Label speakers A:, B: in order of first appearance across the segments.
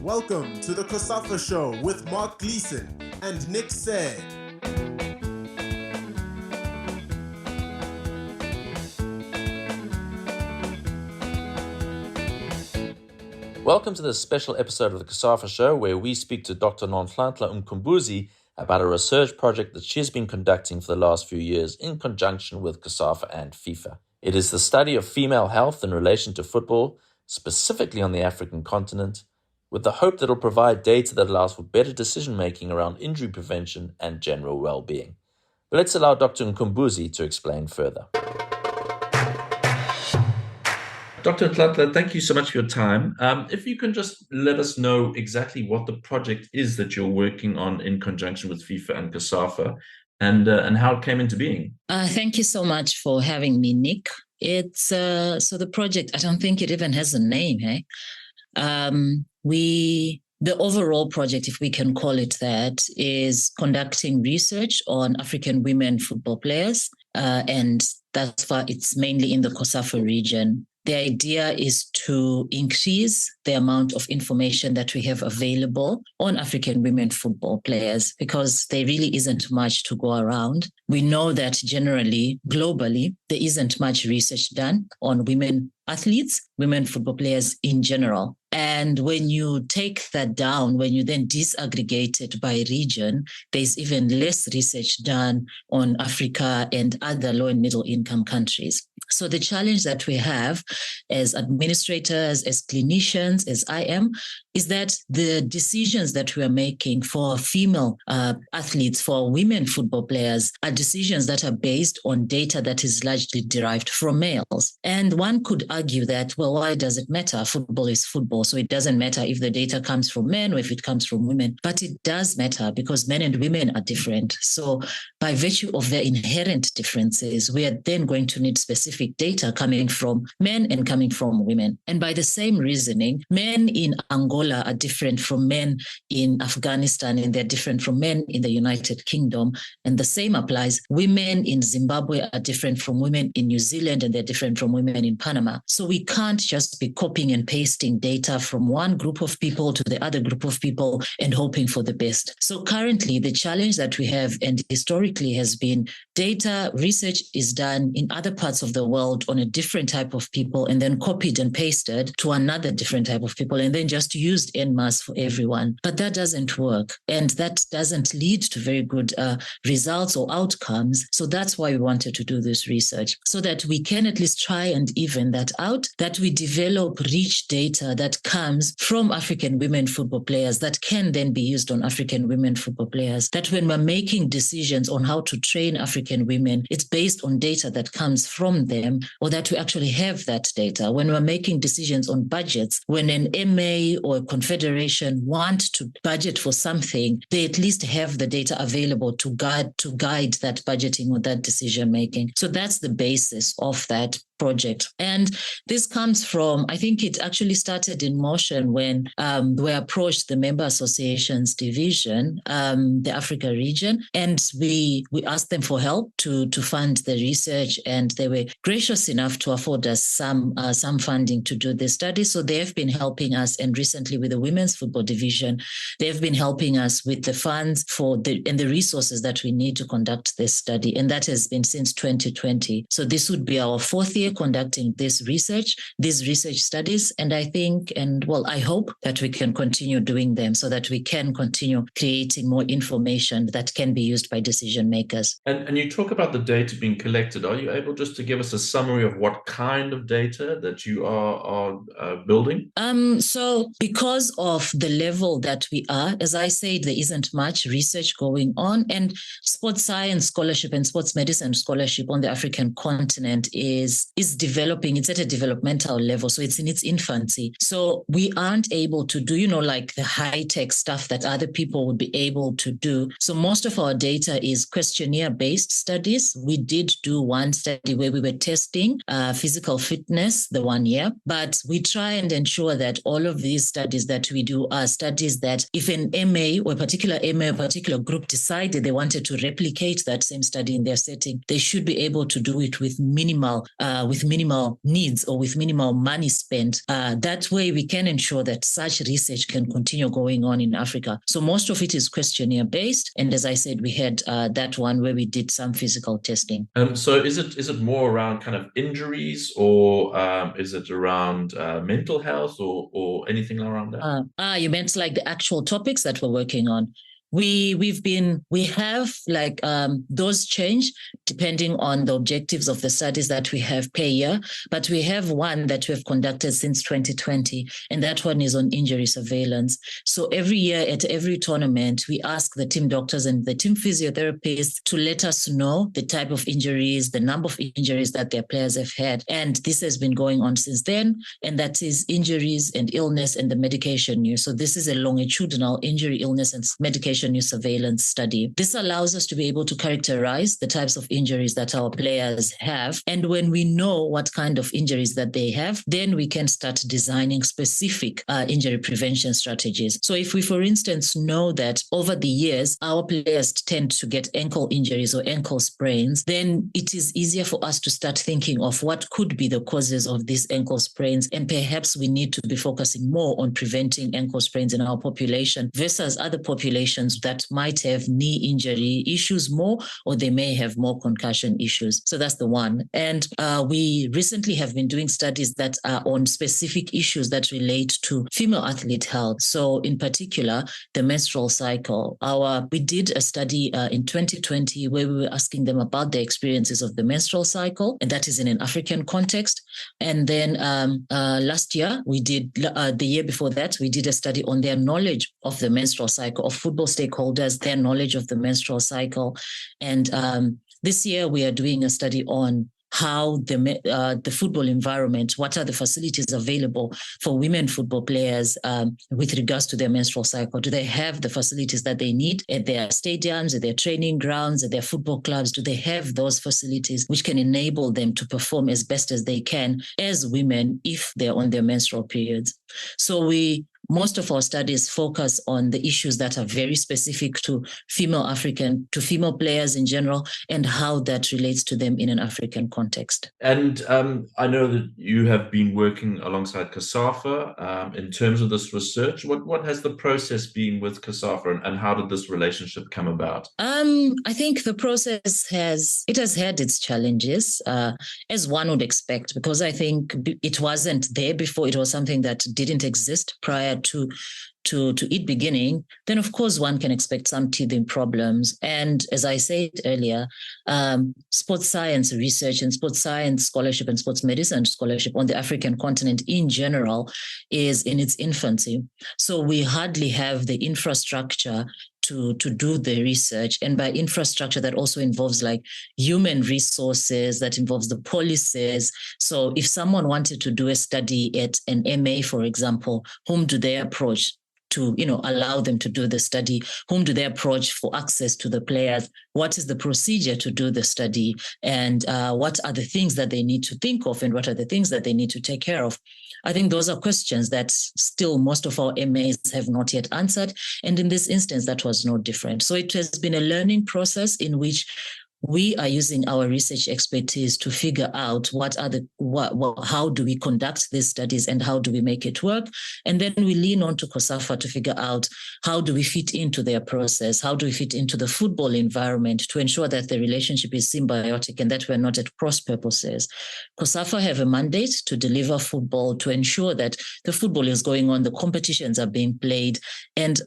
A: Welcome to the COSAFA Show with Mark Gleason and Nick Said.
B: Welcome to this special episode of the COSAFA Show, where we speak to Dr. Nonhlanhla Mkhumbuzi about a research project that she's been conducting for the last few years in conjunction with COSAFA and FIFA. It is the study of female health in relation to football, specifically on the African continent, with the hope that it'll provide data that allows for better decision-making around injury prevention and general well-being. But let's allow Dr. Mkhumbuzi to explain further. Dr. Nonhlanhla, thank you so much for your time. If you can just let us know exactly what the project is that you're working on in conjunction with FIFA and COSAFA, and how it came into being.
C: Thank you so much for having me, Nick. It's so the project, I don't think it even has a name, hey? The overall project, if we can call it that, is conducting research on African women football players, and that's why it's mainly in the COSAFA region. The idea is to increase the amount of information that we have available on African women football players, because there really isn't much to go around. We know that generally, globally, there isn't much research done on women athletes, women football players in general. And when you take that down, when you then disaggregate it by region, there's even less research done on Africa and other low and middle income countries. So the challenge that we have as administrators, as clinicians, as I am, is that the decisions that we are making for female athletes, for women football players, are decisions that are based on data that is largely derived from males. And one could argue that, well, why does it matter? Football is football, so it doesn't matter if the data comes from men or if it comes from women. But it does matter because men and women are different. So by virtue of their inherent differences, we are then going to need specific data coming from men and coming from women. And by the same reasoning, men in Angola are different from men in Afghanistan, and they're different from men in the United Kingdom. And the same applies. Women in Zimbabwe are different from women in New Zealand, and they're different from women in Panama. So we can't just be copying and pasting data from one group of people to the other group of people and hoping for the best. So currently, the challenge that we have, and historically has been, data research is done in other parts of the world on a different type of people and then copied and pasted to another different type of people and then just used en masse for everyone. But that doesn't work, and that doesn't lead to very good results or outcomes. So that's why we wanted to do this research, so that we can at least try and even that out, that we develop rich data that comes from African women football players that can then be used on African women football players, that when we're making decisions on how to train African women, it's based on data that comes from them, or that we actually have that data. When we're making decisions on budgets, when an MA or a confederation want to budget for something, they at least have the data available to guide that budgeting or that decision making. So that's the basis of that project. And this comes from, I think it actually started in motion when we approached the member associations division, the Africa region, and we asked them for help to fund the research, and they were gracious enough to afford us some funding to do this study. So they have been helping us, and recently with the women's football division, they've been helping us with the funds and the resources that we need to conduct this study. And that has been since 2020. So this would be our fourth year conducting these research studies. And I think, I hope that we can continue doing them so that we can continue creating more information that can be used by decision makers.
B: And you talk about the data being collected. Are you able just to give us a summary of what kind of data that you are building?
C: So because of the level that we are, as I said, there isn't much research going on, and sports science scholarship and sports medicine scholarship on the African continent is developing. It's at a developmental level, so it's in its infancy. So we aren't able to do, like the high-tech stuff that other people would be able to do. So most of our data is questionnaire-based studies. We did do one study where we were testing physical fitness the 1 year, but we try and ensure that all of these studies that we do are studies that if an MA or a particular group decided they wanted to replicate that same study in their setting, they should be able to do it with minimal with minimal needs or with minimal money spent. That way we can ensure that such research can continue going on in Africa. So most of it is questionnaire based. And as I said, we had that one where we did some physical testing.
B: So is it more around kind of injuries, or is it around mental health, or anything around that?
C: You meant like the actual topics that we're working on. We have like those change depending on the objectives of the studies that we have per year, but we have one that we have conducted since 2020, and that one is on injury surveillance. So every year at every tournament, we ask the team doctors and the team physiotherapists to let us know the type of injuries, the number of injuries that their players have had. And this has been going on since then, and that is injuries and illness and the medication use. So this is a longitudinal injury, illness, and medication use surveillance study. This allows us to be able to characterize the types of injuries that our players have. And when we know what kind of injuries that they have, then we can start designing specific injury prevention strategies. So if we, for instance, know that over the years, our players tend to get ankle injuries or ankle sprains, then it is easier for us to start thinking of what could be the causes of these ankle sprains. And perhaps we need to be focusing more on preventing ankle sprains in our population versus other populations that might have knee injury issues more, or they may have more concussion issues. So that's the one. And we recently have been doing studies that are on specific issues that relate to female athlete health. So in particular, the menstrual cycle. We did a study in 2020 where we were asking them about the experiences of the menstrual cycle, and that is in an African context. And then last year, the year before that, we did a study on their knowledge of the menstrual cycle, of football stakeholders, their knowledge of the menstrual cycle. And this year we are doing a study on how the football environment, what are the facilities available for women football players with regards to their menstrual cycle? Do they have the facilities that they need at their stadiums, at their training grounds, at their football clubs? Do they have those facilities which can enable them to perform as best as they can as women if they're on their menstrual periods? So most of our studies focus on the issues that are very specific to female players in general, and how that relates to them in an African context.
B: And I know that you have been working alongside COSAFA in terms of this research. What has the process been with COSAFA, and how did this relationship come about?
C: I think the process has had its challenges, as one would expect, because I think it wasn't there before. It was something that didn't exist prior to it beginning. Then of course one can expect some teething problems. And as I said earlier, sports science research and sports science scholarship and sports medicine scholarship on the African continent in general is in its infancy. So we hardly have the infrastructure to do the research. And by infrastructure, that also involves like human resources, that involves the policies. So if someone wanted to do a study at an MA, for example, whom do they approach to, allow them to do the study? Whom do they approach for access to the players? What is the procedure to do the study? And what are the things that they need to think of, and what are the things that they need to take care of? I think those are questions that still most of our MAs have not yet answered. And in this instance, that was no different. So it has been a learning process in which we are using our research expertise to figure out how do we conduct these studies and how do we make it work. And then we lean on to COSAFA to figure out how do we fit into their process, how do we fit into the football environment to ensure that the relationship is symbiotic and that we're not at cross purposes. COSAFA have a mandate to deliver football, to ensure that the football is going on, the competitions are being played, and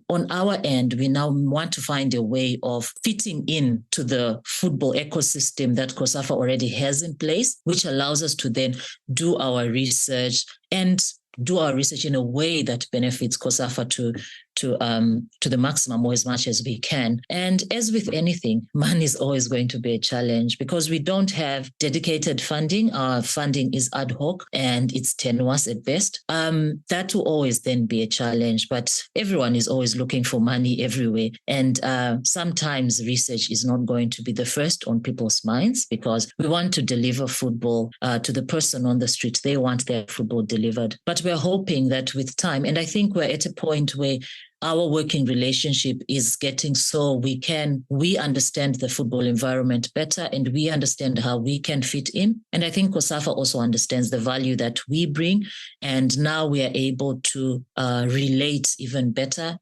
C: on our end, we now want to find a way of fitting in to the football ecosystem that COSAFA already has in place, which allows us to then do our research in a way that benefits COSAFA to the maximum or as much as we can. And as with anything, money is always going to be a challenge because we don't have dedicated funding. Our funding is ad hoc and it's tenuous at best. That will always then be a challenge, but everyone is always looking for money everywhere. And sometimes research is not going to be the first on people's minds because we want to deliver football to the person on the street. They want their football delivered. But we're hoping that with time, and I think we're at a point where our working relationship is getting so we understand the football environment better, and we understand how we can fit in. And I think COSAFA also understands the value that we bring. And now we are able to relate even better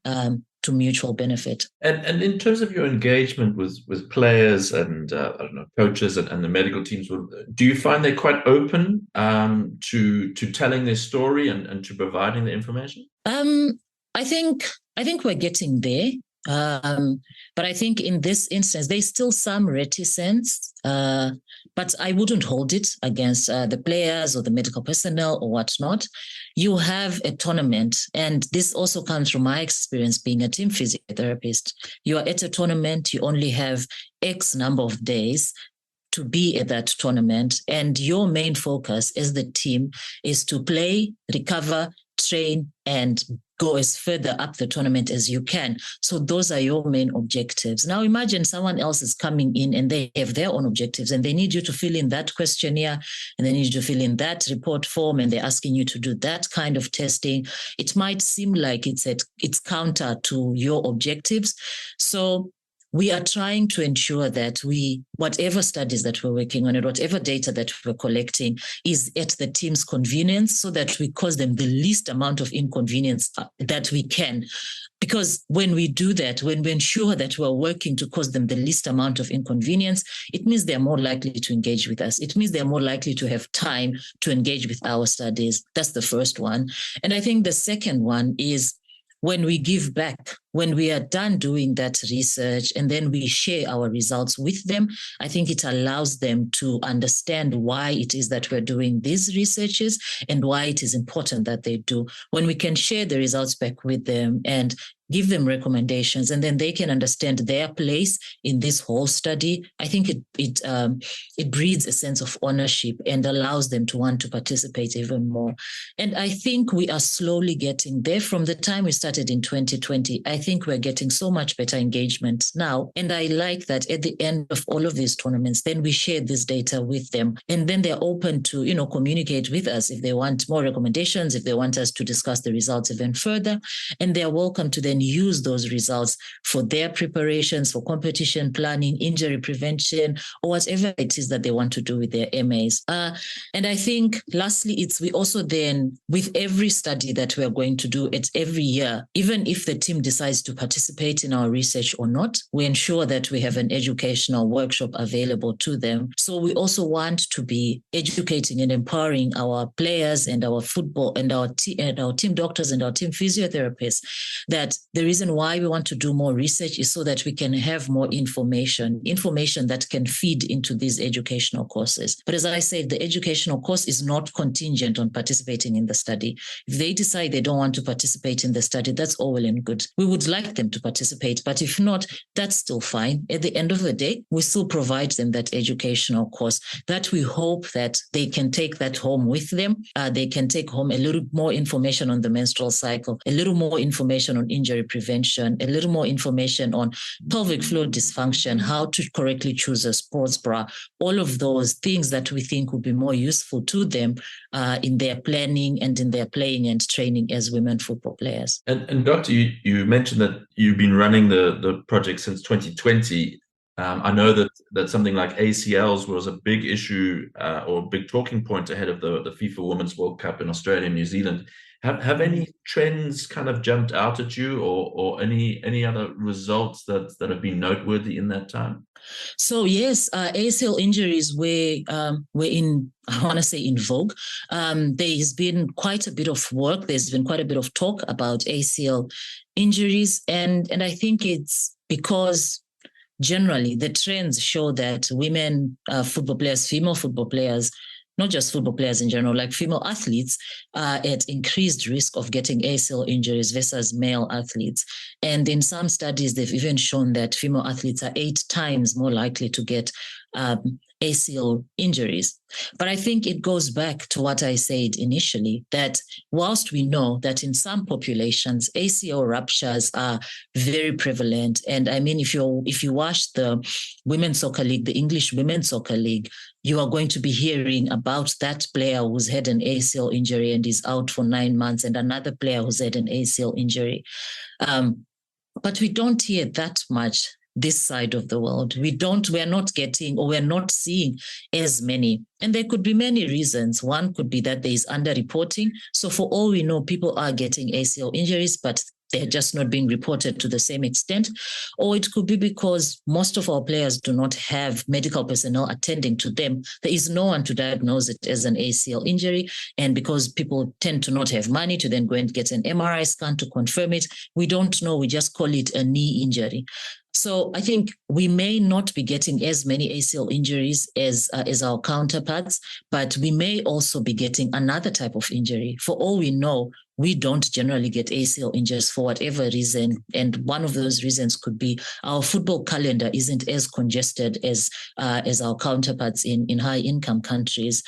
C: to mutual benefit.
B: And in terms of your engagement with players and I don't know, coaches and the medical teams, do you find they're quite open to telling their story and to providing the information?
C: I think we're getting there. But I think in this instance, there's still some reticence, but I wouldn't hold it against the players or the medical personnel or whatnot. You have a tournament, and this also comes from my experience being a team physiotherapist. You are at a tournament, you only have X number of days to be at that tournament, and your main focus as the team is to play, recover, train, and go as further up the tournament as you can. So those are your main objectives. Now imagine someone else is coming in and they have their own objectives, and they need you to fill in that questionnaire, and they need you to fill in that report form, and they're asking you to do that kind of testing. It might seem like it's counter to your objectives. So we are trying to ensure that whatever studies that we're working on and whatever data that we're collecting is at the team's convenience, so that we cause them the least amount of inconvenience that we can. Because when we do that, when we ensure that we're working to cause them the least amount of inconvenience, it means they're more likely to engage with us. It means they're more likely to have time to engage with our studies. That's the first one. And I think the second one is when we give back, when we are done doing that research and then we share our results with them, I think it allows them to understand why it is that we're doing these researches and why it is important that they do. When we can share the results back with them and give them recommendations, and then they can understand their place in this whole study, I think it breeds a sense of ownership and allows them to want to participate even more. And I think we are slowly getting there. From the time we started in 2020, I think we're getting so much better engagement now. And I like that at the end of all of these tournaments, then we share this data with them, and then they're open to, communicate with us if they want more recommendations, if they want us to discuss the results even further, and they're welcome to then use those results for their preparations, for competition planning, injury prevention, or whatever it is that they want to do with their MAs. And I think lastly, we also then, with every study that we are going to do, it's every year, even if the team decides to participate in our research or not, we ensure that we have an educational workshop available to them. So we also want to be educating and empowering our players and our football and our team doctors and our team physiotherapists that the reason why we want to do more research is so that we can have more information that can feed into these educational courses. But as I said, the educational course is not contingent on participating in the study. If they decide they don't want to participate in the study, that's all well and good. We would like them to participate, but if not, that's still fine. At the end of the day, we still provide them that educational course that we hope that they can take that home with them. They can take home a little more information on the menstrual cycle, a little more information on injury prevention, a little more information on pelvic floor dysfunction, how to correctly choose a sports bra, all of those things that we think would be more useful to them in their planning and in their playing and training as women football players.
B: And Doctor, you mentioned that you've been running the project since 2020. I know that something like ACLs was a big issue or a big talking point ahead of the FIFA Women's World Cup in Australia and New Zealand. Have any trends kind of jumped out at you, or any other results that have been noteworthy in that time?
C: So yes, ACL injuries were in, I want to say, in vogue. There's been quite a bit of work. There's been quite a bit of talk about ACL injuries, and I think it's because generally the trends show that women football players, female football players, not just football players in general, like female athletes are at increased risk of getting ACL injuries versus male athletes. And in some studies, they've even shown that female athletes are 8 times more likely to get ACL injuries. But I think it goes back to what I said initially, that whilst we know that in some populations, ACL ruptures are very prevalent. And I mean, if you watch the Women's Soccer League, the English Women's Soccer League, you are going to be hearing about that player who's had an ACL injury and is out for 9 months, and another player who's had an ACL injury. But we don't hear that much this side of the world. We're not getting, or we're not seeing as many. And there could be many reasons. One could be that there is underreporting. So for all we know, people are getting ACL injuries, but they're just not being reported to the same extent. Or it could be because most of our players do not have medical personnel attending to them. There is no one to diagnose it as an ACL injury. And because people tend to not have money to then go and get an MRI scan to confirm it, we don't know. We just call it a knee injury. So I think we may not be getting as many ACL injuries as our counterparts, but we may also be getting another type of injury. For all we know, we don't generally get ACL injuries for whatever reason. And one of those reasons could be our football calendar isn't as congested as our counterparts in high-income countries.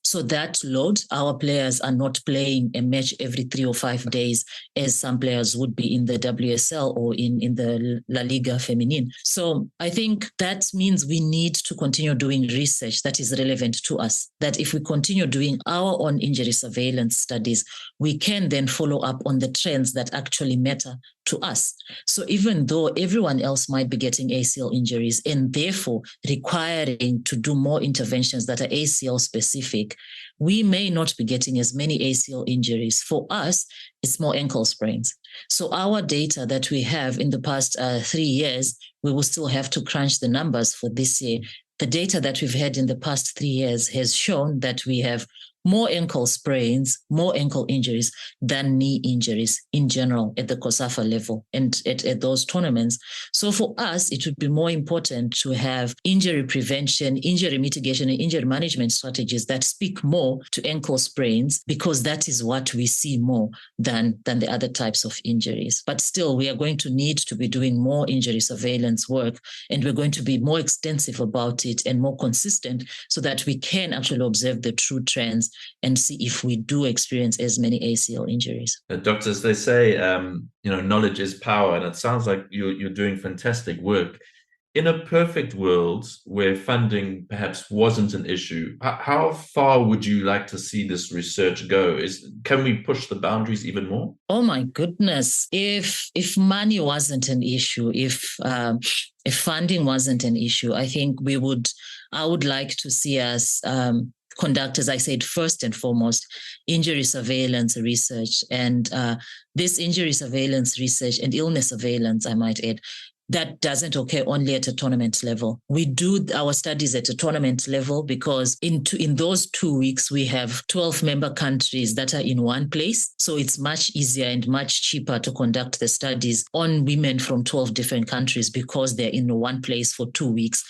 C: So that load, our players are not playing a match every 3 or 5 days as some players would be in the WSL or in the La Liga Feminine. So I think that means we need to continue doing research that is relevant to us, that if we continue doing our own injury surveillance studies, we can then follow up on the trends that actually matter to us. So even though everyone else might be getting ACL injuries and therefore requiring to do more interventions that are ACL specific, we may not be getting as many ACL injuries. For us, it's more ankle sprains. So our data that we have in the past 3 years, we will still have to crunch the numbers for this year. The data that we've had in the past 3 years has shown that we have more ankle sprains, more ankle injuries than knee injuries in general at the COSAFA level and at those tournaments. So for us, it would be more important to have injury prevention, injury mitigation, and injury management strategies that speak more to ankle sprains, because that is what we see more than the other types of injuries. But still, we are going to need to be doing more injury surveillance work, and we're going to be more extensive about it and more consistent so that we can actually observe the true trends and see if we do experience as many ACL injuries.
B: Doctors, they say, knowledge is power, and it sounds like you're doing fantastic work. In a perfect world where funding perhaps wasn't an issue, how far would you like to see this research go? Can we push the boundaries even more?
C: Oh my goodness! If money wasn't an issue, if funding wasn't an issue, I think I would like to see us conduct, as I said, first and foremost, injury surveillance research. And this injury surveillance research and illness surveillance, I might add, that doesn't occur only at a tournament level. We do our studies at a tournament level because in those 2 weeks, we have 12 member countries that are in one place. So it's much easier and much cheaper to conduct the studies on women from 12 different countries because they're in one place for 2 weeks.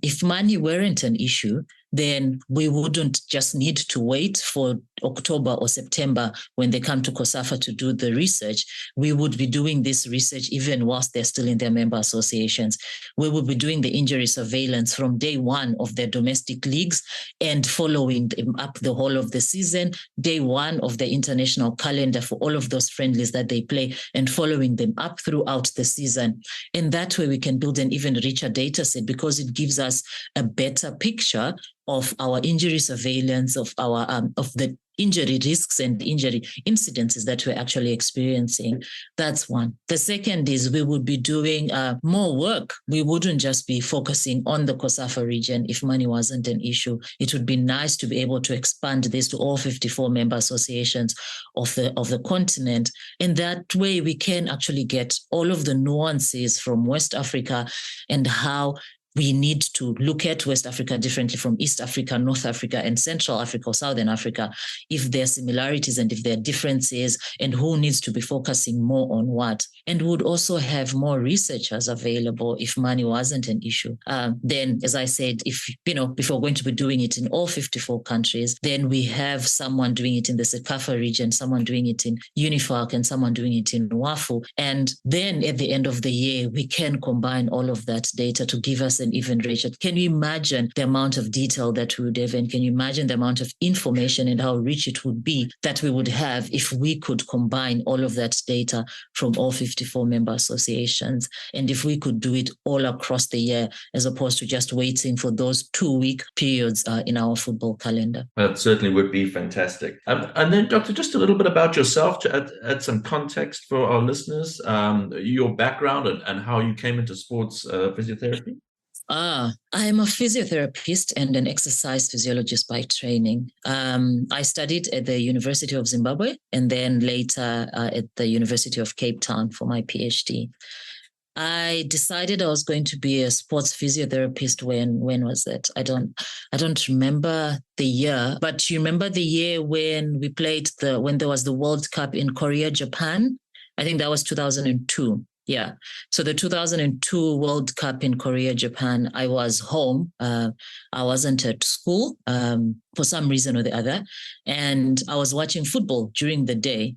C: If money weren't an issue, then we wouldn't just need to wait for October or September when they come to COSAFA to do the research. We would be doing this research even whilst they're still in their member associations. We would be doing the injury surveillance from day one of their domestic leagues and following them up the whole of the season, day one of the international calendar for all of those friendlies that they play, and following them up throughout the season. And that way we can build an even richer data set because it gives us a better picture of our injury surveillance, of our of the injury risks and injury incidences that we're actually experiencing. That's one. The second is we would be doing more work. We wouldn't just be focusing on the COSAFA region if money wasn't an issue. It would be nice to be able to expand this to all 54 member associations of the continent. And that way we can actually get all of the nuances from West Africa and how we need to look at West Africa differently from East Africa, North Africa, and Central Africa or Southern Africa, if there are similarities and if there are differences, and who needs to be focusing more on what. And would also have more researchers available if money wasn't an issue. Then, as I said, if we're going to be doing it in all 54 countries, then we have someone doing it in the COSAFA region, someone doing it in UNIFAC, and someone doing it in WAFU. And then at the end of the year, we can combine all of that data to give us wasn't even rated. Can you imagine the amount of detail that we would have, and can you imagine the amount of information and how rich it would be that we would have if we could combine all of that data from all 54 member associations, and if we could do it all across the year as opposed to just waiting for those 2-week periods in our football calendar.
B: That certainly would be fantastic. And then, Doctor, just a little bit about yourself to add some context for our listeners, your background and how you came into sports physiotherapy.
C: I'm a physiotherapist and an exercise physiologist by training. I studied at the University of Zimbabwe and then later at the University of Cape Town for my PhD. I decided I was going to be a sports physiotherapist when was it? I don't remember the year, but you remember the year when we played when there was the World Cup in Korea, Japan? I think that was 2002. Yeah. So the 2002 World Cup in Korea, Japan, I was home. I wasn't at school for some reason or the other. And I was watching football during the day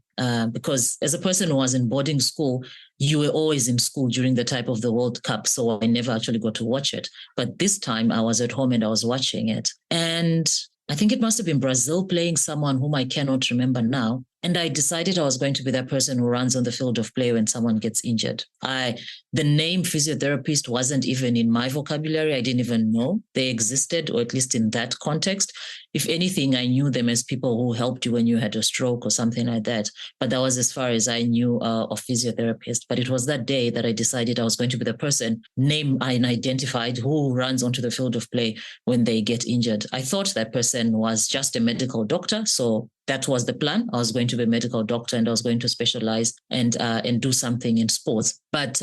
C: because as a person who was in boarding school, you were always in school during the type of the World Cup. So I never actually got to watch it. But this time I was at home and I was watching it. And I think it must have been Brazil playing someone whom I cannot remember now. And I decided I was going to be that person who runs on the field of play when someone gets injured. The name physiotherapist wasn't even in my vocabulary. I didn't even know they existed, or at least in that context. If anything, I knew them as people who helped you when you had a stroke or something like that. But that was as far as I knew of physiotherapist. But it was that day that I decided I was going to be the person named and identified who runs onto the field of play when they get injured. I thought that person was just a medical doctor. So that was the plan. I was going to be a medical doctor and I was going to specialize and do something in sports. But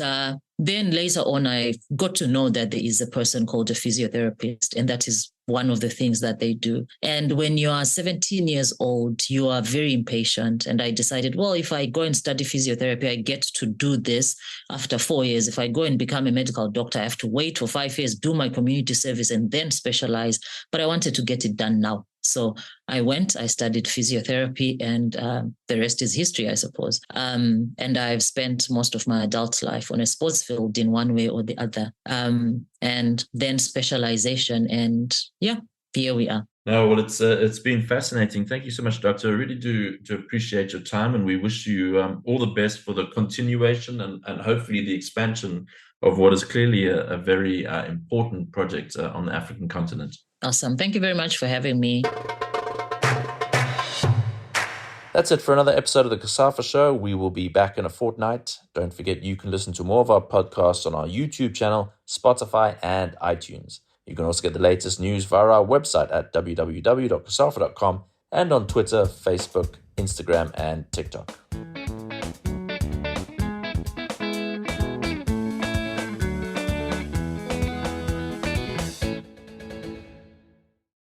C: then later on, I got to know that there is a person called a physiotherapist, and that is one of the things that they do. And when you are 17 years old, you are very impatient. And I decided, well, if I go and study physiotherapy, I get to do this after 4 years. If I go and become a medical doctor, I have to wait for 5 years, do my community service, and then specialize. But I wanted to get it done now. So I studied physiotherapy, and the rest is history, I suppose. And I've spent most of my adult life on a sports field in one way or the other. And then specialization, and yeah, here we are.
B: No, well, it's been fascinating. Thank you so much, Doctor. I really do appreciate your time, and we wish you all the best for the continuation and hopefully the expansion of what is clearly a very important project on the African continent.
C: Awesome. Thank you very much for having me.
B: That's it for another episode of the COSAFA Show. We will be back in a fortnight. Don't forget you can listen to more of our podcasts on our YouTube channel, Spotify, and iTunes. You can also get the latest news via our website at www.cosafa.com and on Twitter, Facebook, Instagram, and TikTok.